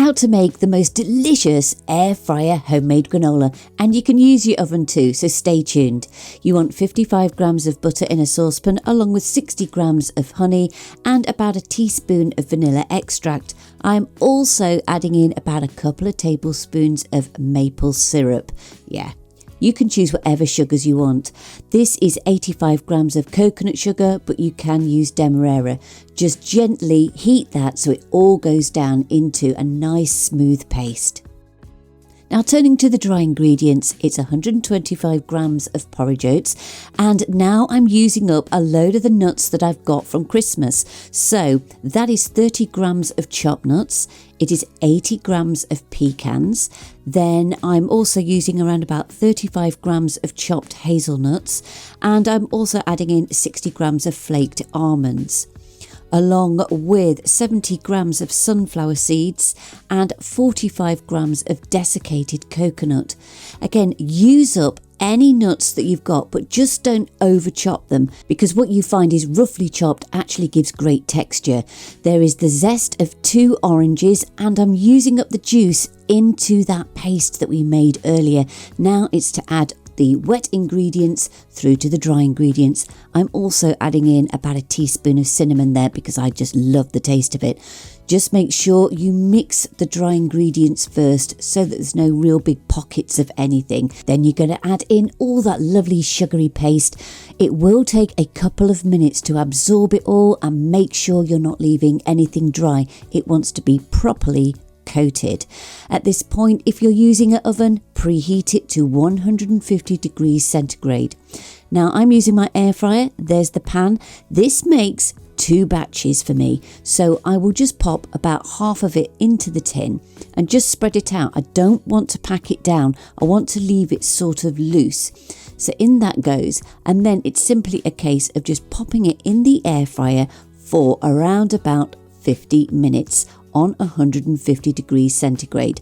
How to make the most delicious air fryer homemade granola, and you can use your oven too, so stay tuned. You want 55 grams of butter in a saucepan along with 60 grams of honey and about a teaspoon of vanilla extract. I'm also adding in about a couple of tablespoons of maple syrup. Yeah, you can choose whatever sugars you want. This is 85 grams of coconut sugar, but you can use Demerara. Just gently heat that so it all goes down into a nice smooth paste. Now turning to the dry ingredients, it's 125 grams of porridge oats, and now I'm using up a load of the nuts that I've got from Christmas. So that is 30 grams of chopped nuts, it is 80 grams of pecans, then I'm also using around about 35 grams of chopped hazelnuts, and I'm also adding in 60 grams of flaked almonds, along with 70 grams of sunflower seeds and 45 grams of desiccated coconut. Again, use up any nuts that you've got, but just don't over chop them, because what you find is roughly chopped actually gives great texture. There is the zest of 2 oranges, and I'm using up the juice into that paste that we made earlier. Now it's to add the wet ingredients through to the dry ingredients. I'm also adding in about a teaspoon of cinnamon there because I just love the taste of it. Just make sure you mix the dry ingredients first so that there's no real big pockets of anything. Then you're going to add in all that lovely sugary paste. It will take a couple of minutes to absorb it all, and make sure you're not leaving anything dry. It wants to be properly coated. At this point, if you're using an oven, preheat it to 150 degrees centigrade. Now I'm using my air fryer. There's the pan. This makes 2 batches for me, so I will just pop about half of it into the tin and just spread it out. I don't want to pack it down, I want to leave it sort of loose. So in that goes, and then it's simply a case of just popping it in the air fryer for around about 50 minutes on 150 degrees centigrade.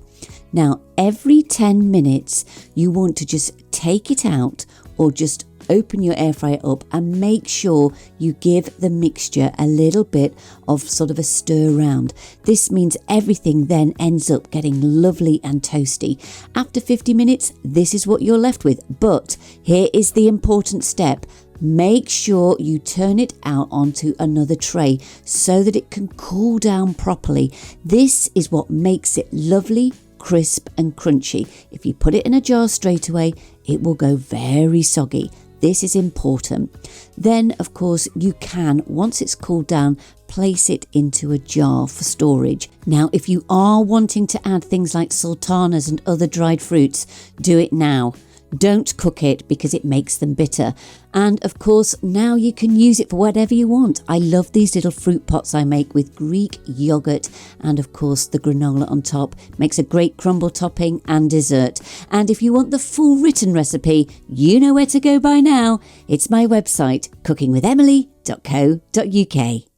Now every 10 minutes you want to just take it out or just open your air fryer up and make sure you give the mixture a little bit of sort of a stir around. This means everything then ends up getting lovely and toasty. After 50 minutes, this is what you're left with. But here is the important step. Make sure you turn it out onto another tray so that it can cool down properly. This is what makes it lovely, crisp and crunchy. If you put it in a jar straight away, it will go very soggy. This is important. Then, of course, you can, once it's cooled down, place it into a jar for storage. Now, if you are wanting to add things like sultanas and other dried fruits, do it now. Don't cook it because it makes them bitter. And of course, now you can use it for whatever you want. I love these little fruit pots I make with Greek yogurt and of course the granola on top. Makes a great crumble topping and dessert. And if you want the full written recipe, you know where to go by now. It's my website, cookingwithemily.co.uk.